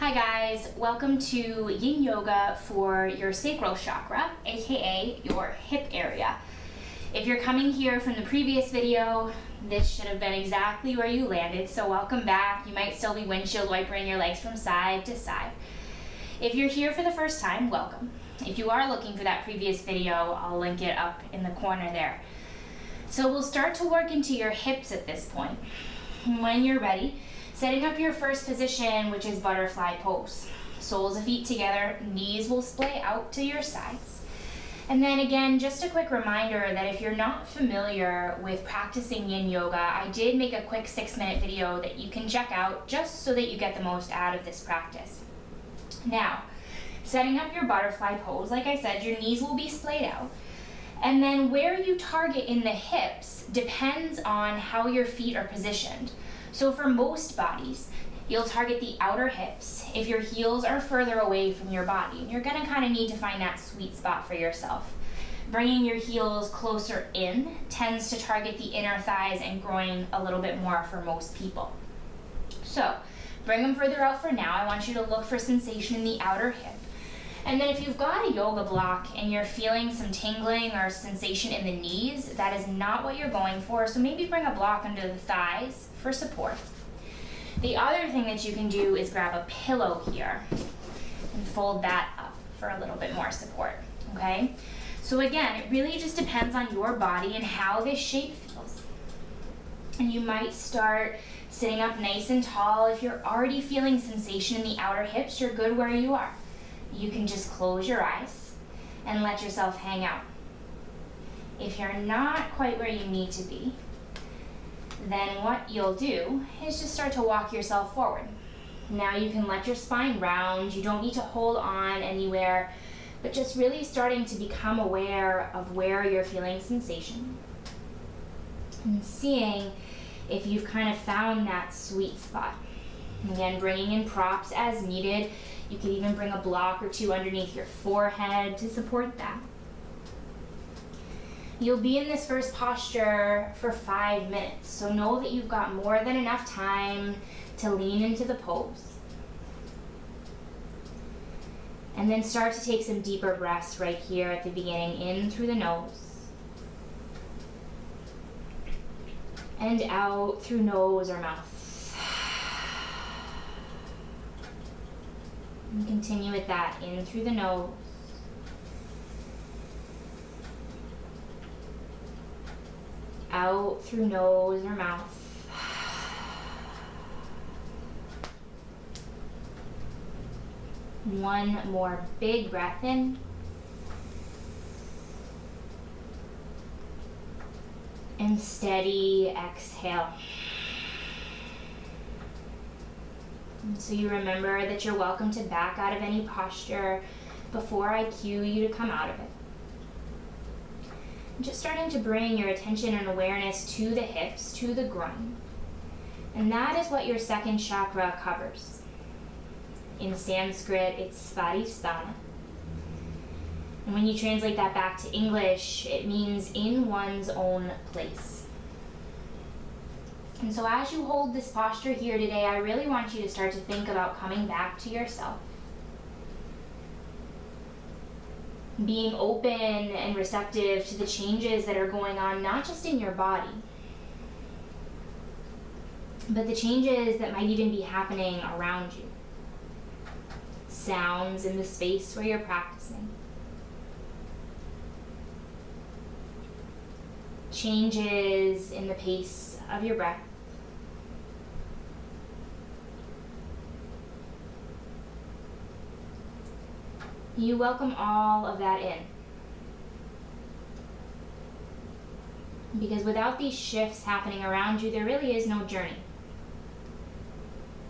Hi guys, welcome to Yin Yoga for your sacral chakra, aka your hip area. If you're coming here from the previous video, this should have been exactly where you landed, so welcome back. You might still be windshield wipering your legs from side to side. If you're here for the first time, welcome. If you are looking for that previous video, I'll link it up in the corner there. So we'll start to work into your hips at this point. When you're ready, setting up your first position, which is butterfly pose. Soles of feet together, knees will splay out to your sides. And then again, just a quick reminder that if you're not familiar with practicing Yin Yoga, I did make a quick 6-minute video that you can check out just so that you get the most out of this practice. Now, setting up your butterfly pose, like I said, your knees will be splayed out. And then where you target in the hips depends on how your feet are positioned. So for most bodies, you'll target the outer hips if your heels are further away from your body. You're gonna kind of need to find that sweet spot for yourself. Bringing your heels closer in tends to target the inner thighs and groin a little bit more for most people. So bring them further out for now. I want you to look for sensation in the outer hip. And then if you've got a yoga block and you're feeling some tingling or sensation in the knees, that is not what you're going for. So maybe bring a block under the thighs for support. The other thing that you can do is grab a pillow here and fold that up for a little bit more support, okay? So again, it really just depends on your body and how this shape feels. And you might start sitting up nice and tall. If you're already feeling sensation in the outer hips, you're good where you are. You can just close your eyes and let yourself hang out. If you're not quite where you need to be, then what you'll do is just start to walk yourself forward. Now you can let your spine round. You don't need to hold on anywhere, but just really starting to become aware of where you're feeling sensation and seeing if you've kind of found that sweet spot. Again, bringing in props as needed. You can even bring a block or two underneath your forehead to support that. You'll be in this first posture for 5 minutes, so know that you've got more than enough time to lean into the pose. And then start to take some deeper breaths right here at the beginning, in through the nose and out through nose or mouth. And continue with that, in through the nose out through nose or mouth. One more big breath in. And steady exhale. And so you remember that you're welcome to back out of any posture before I cue you to come out of it. Just starting to bring your attention and awareness to the hips, to the groin. And that is what your second chakra covers. In Sanskrit, it's Svadhisthana. And when you translate that back to English, it means in one's own place. And so as you hold this posture here today, I really want you to start to think about coming back to yourself. Being open and receptive to the changes that are going on, not just in your body, but the changes that might even be happening around you. Sounds in the space where you're practicing. Changes in the pace of your breath. You welcome all of that in. Because without these shifts happening around you, there really is no journey.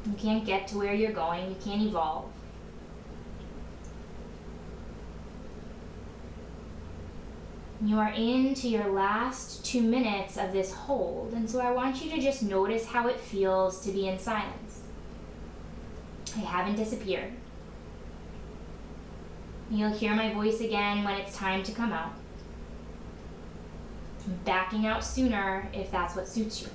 You can't get to where you're going, you can't evolve. You are into your last 2 minutes of this hold, and so I want you to just notice how it feels to be in silence. I haven't disappeared. You'll hear my voice again when it's time to come out. Backing out sooner if that's what suits you.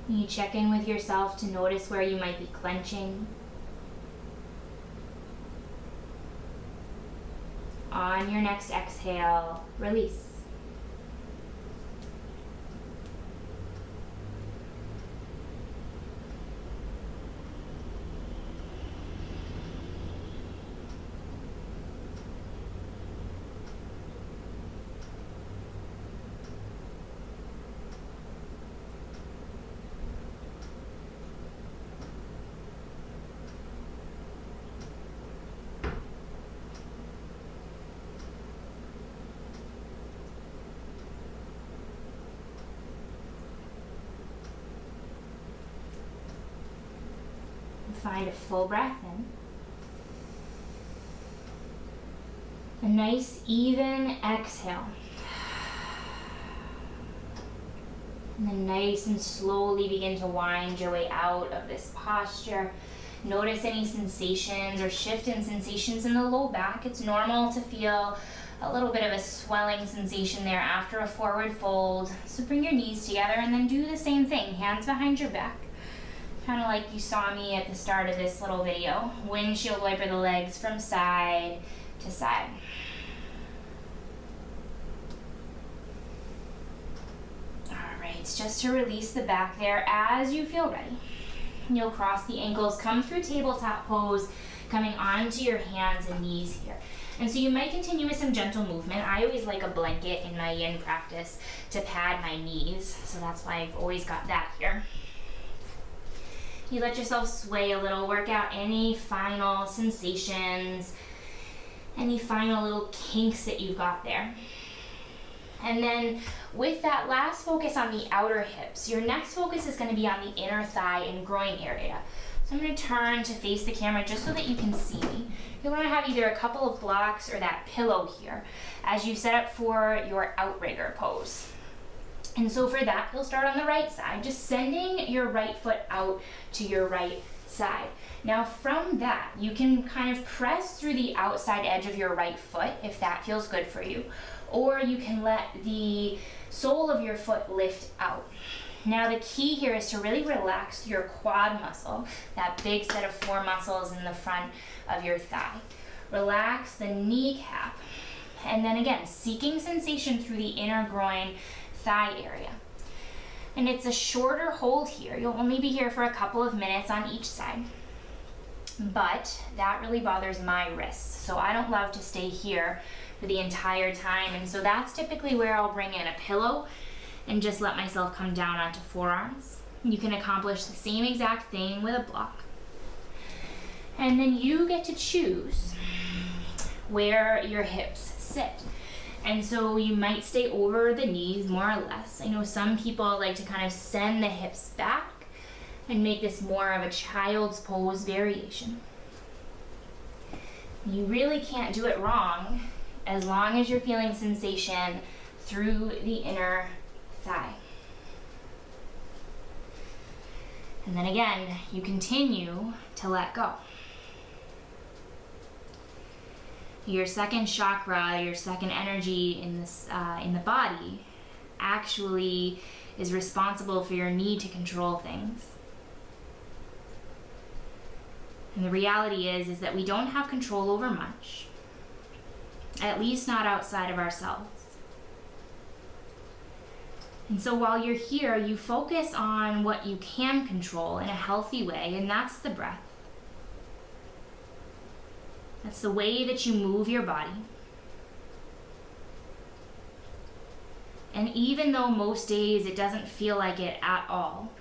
You check in with yourself to notice where you might be clenching. On your next exhale, release. Find a full breath in. A nice even exhale. And then nice and slowly begin to wind your way out of this posture. Notice any sensations or shift in sensations in the low back. It's normal to feel a little bit of a swelling sensation there after a forward fold. So bring your knees together and then do the same thing. Hands behind your back. Kind of like you saw me at the start of this little video. Windshield wiper the legs from side to side. Alright, just to release the back there as you feel ready. You'll cross the ankles, come through tabletop pose, coming onto your hands and knees here. And so you might continue with some gentle movement. I always like a blanket in my yin practice to pad my knees, so that's why I've always got that here. You let yourself sway a little, work out any final sensations, any final little kinks that you've got there. And then with that last focus on the outer hips, your next focus is going to be on the inner thigh and groin area. So I'm going to turn to face the camera just so that you can see me. You'll want to have either a couple of blocks or that pillow here as you set up for your outrigger pose. And so for that, you'll start on the right side, just sending your right foot out to your right side. Now from that, you can kind of press through the outside edge of your right foot if that feels good for you, or you can let the sole of your foot lift out. Now the key here is to really relax your quad muscle, that big set of 4 muscles in the front of your thigh. Relax the kneecap, and then again, seeking sensation through the inner groin thigh area. And it's a shorter hold here. You'll only be here for a couple of minutes on each side. But that really bothers my wrists. So I don't love to stay here for the entire time. And so that's typically where I'll bring in a pillow and just let myself come down onto forearms. You can accomplish the same exact thing with a block. And then you get to choose where your hips sit. And so you might stay over the knees more or less. I know some people like to kind of send the hips back and make this more of a child's pose variation. You really can't do it wrong as long as you're feeling sensation through the inner thigh. And then again, you continue to let go. Your second chakra, your second energy in this in the body, actually is responsible for your need to control things. And the reality is that we don't have control over much, at least not outside of ourselves. And so while you're here, you focus on what you can control in a healthy way, and that's the breath. That's the way that you move your body. And even though most days it doesn't feel like it at all,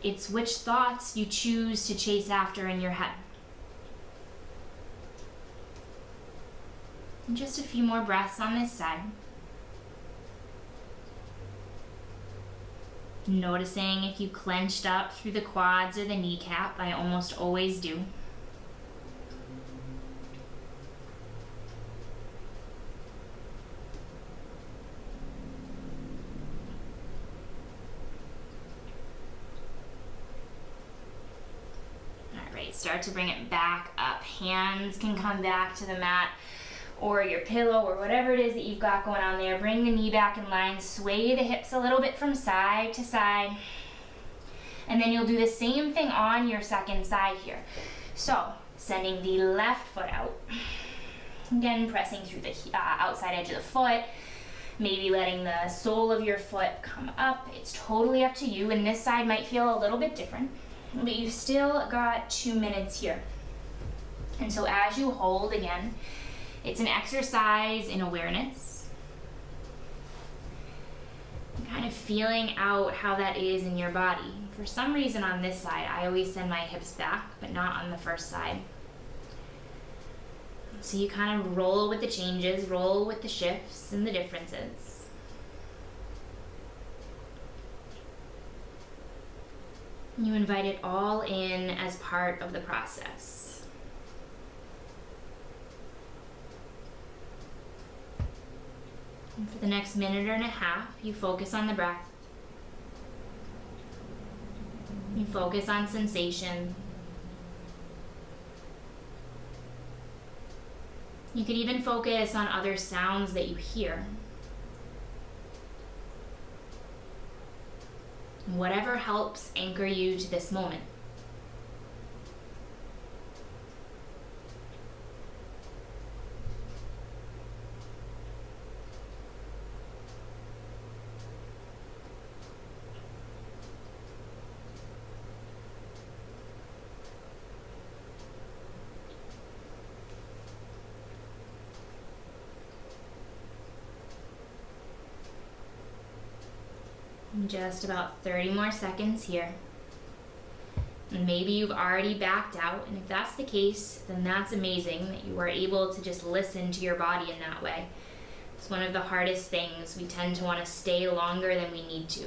it's which thoughts you choose to chase after in your head. And just a few more breaths on this side. Noticing if you clenched up through the quads or the kneecap. I almost always do. Start to bring it back up. Hands can come back to the mat or your pillow or whatever it is that you've got going on there. Bring the knee back in line. Sway the hips a little bit from side to side. And then you'll do the same thing on your second side here. So sending the left foot out. Again, pressing through the outside edge of the foot. Maybe letting the sole of your foot come up. It's totally up to you, and this side might feel a little bit different, but you've still got 2 minutes here. And so as you hold, again, it's an exercise in awareness. Kind of feeling out how that is in your body. For some reason on this side, I always send my hips back, but not on the first side. So you kind of roll with the changes, roll with the shifts and the differences. You invite it all in as part of the process. And for the next minute and a half, you focus on the breath. You focus on sensation. You could even focus on other sounds that you hear. Whatever helps anchor you to this moment. Just about 30 more seconds here. And maybe you've already backed out, and if that's the case, then that's amazing that you were able to just listen to your body in that way. It's one of the hardest things. We tend to want to stay longer than we need to.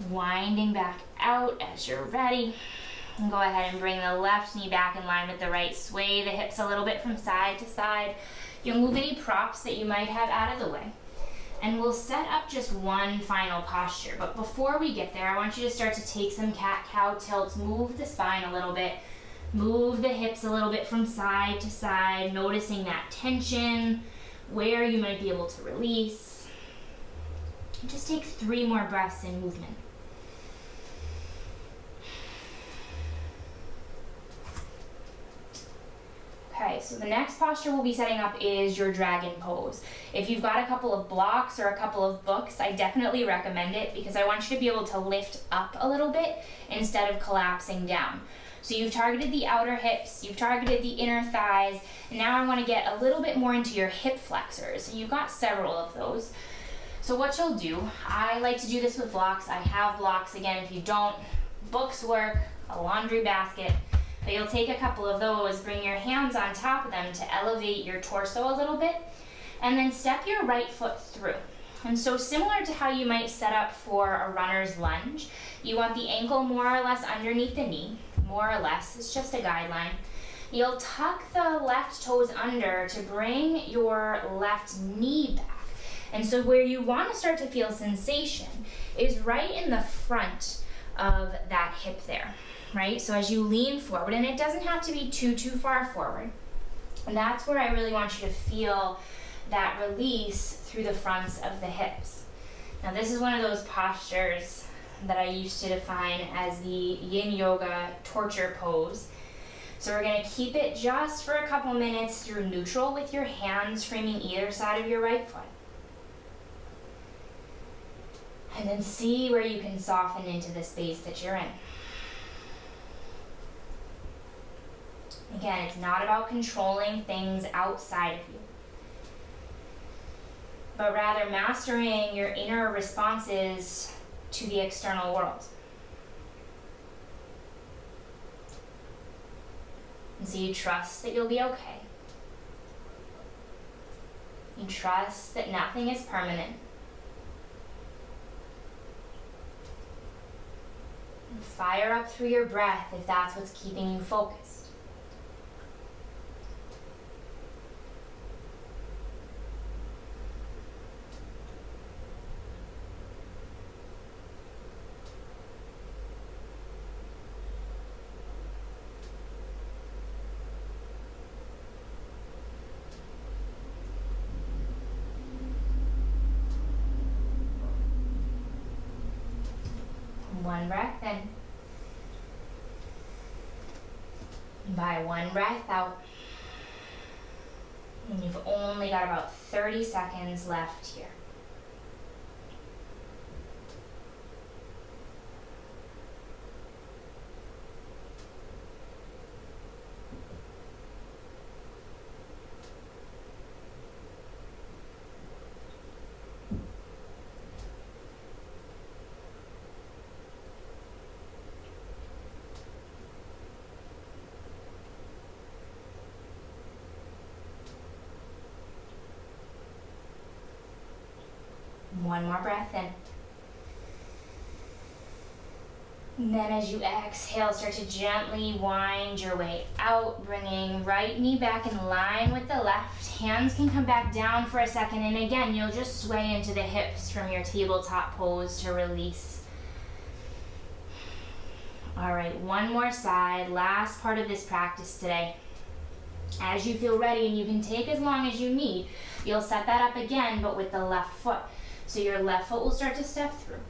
Winding back out as you're ready. And go ahead and bring the left knee back in line with the right. Sway the hips a little bit from side to side. You'll move any props that you might have out of the way. And we'll set up just one final posture. But before we get there, I want you to start to take some cat-cow tilts. Move the spine a little bit. Move the hips a little bit from side to side, noticing that tension, where you might be able to release. Just take 3 more breaths in movement. Okay, so the next posture we'll be setting up is your dragon pose. If you've got a couple of blocks or a couple of books, I definitely recommend it because I want you to be able to lift up a little bit instead of collapsing down. So you've targeted the outer hips, you've targeted the inner thighs, and now I want to get a little bit more into your hip flexors. And you've got several of those. So what you'll do, I like to do this with blocks. I have blocks. Again, if you don't, books work, a laundry basket. But you'll take a couple of those, bring your hands on top of them to elevate your torso a little bit, and then step your right foot through. And so similar to how you might set up for a runner's lunge, you want the ankle more or less underneath the knee, more or less, it's just a guideline. You'll tuck the left toes under to bring your left knee back. And so where you want to start to feel sensation is right in the front of that hip there. Right? So as you lean forward, and it doesn't have to be too far forward, and that's where I really want you to feel that release through the fronts of the hips. Now this is one of those postures that I used to define as the Yin Yoga torture pose. So we're going to keep it just for a couple minutes through neutral with your hands framing either side of your right foot. And then see where you can soften into the space that you're in. Again, it's not about controlling things outside of you, but rather mastering your inner responses to the external world. And so you trust that you'll be okay. You trust that nothing is permanent. And fire up through your breath if that's what's keeping you focused. One breath in. By one breath out. And you've only got about 30 seconds left here. One more breath in. And then as you exhale, start to gently wind your way out, bringing right knee back in line with the left. Hands can come back down for a second, and again, you'll just sway into the hips from your tabletop pose to release. All right, one more side, last part of this practice today. As you feel ready, and you can take as long as you need, you'll set that up again, but with the left foot. So your left foot will start to step through.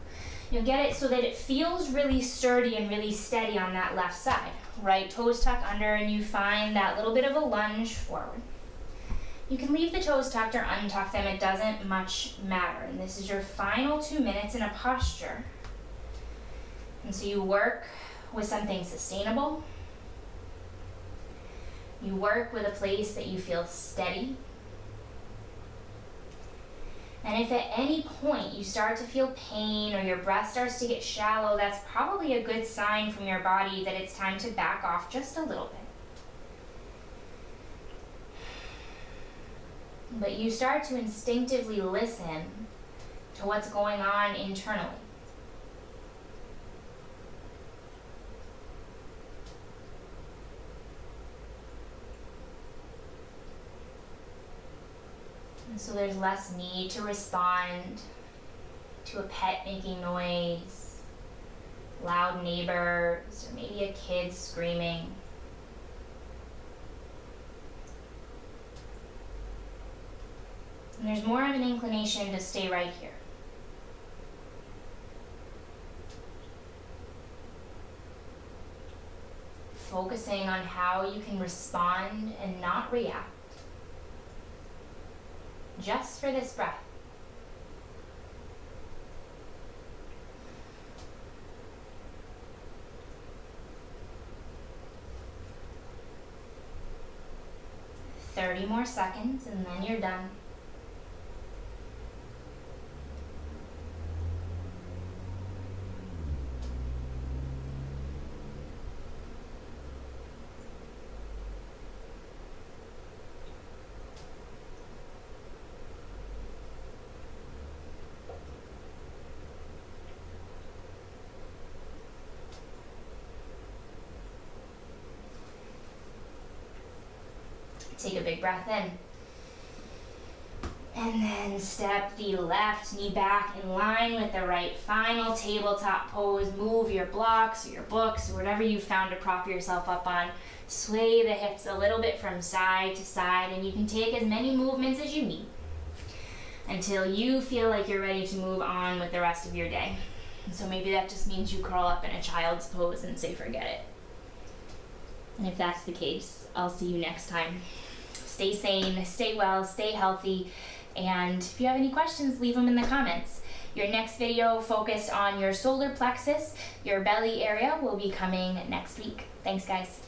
You'll get it so that it feels really sturdy and really steady on that left side. Right toes tuck under, and you find that little bit of a lunge forward. You can leave the toes tucked or untuck them, it doesn't much matter. And this is your final 2 minutes in a posture. And so you work with something sustainable. You work with a place that you feel steady. And if at any point you start to feel pain or your breath starts to get shallow, that's probably a good sign from your body that it's time to back off just a little bit. But you start to instinctively listen to what's going on internally. So there's less need to respond to a pet making noise, loud neighbors, or maybe a kid screaming. And there's more of an inclination to stay right here. Focusing on how you can respond and not react. Just for this breath. "30 more seconds and then you're done. Take a big breath in. And then step the left knee back in line with the right. Final tabletop pose. Move your blocks or your books or whatever you found to prop yourself up on. Sway the hips a little bit from side to side, and you can take as many movements as you need until you feel like you're ready to move on with the rest of your day. And so maybe that just means you curl up in a child's pose and say forget it. And if that's the case, I'll see you next time. Stay sane, stay well, stay healthy, and if you have any questions, leave them in the comments. Your next video focused on your solar plexus, your belly area, will be coming next week. Thanks, guys.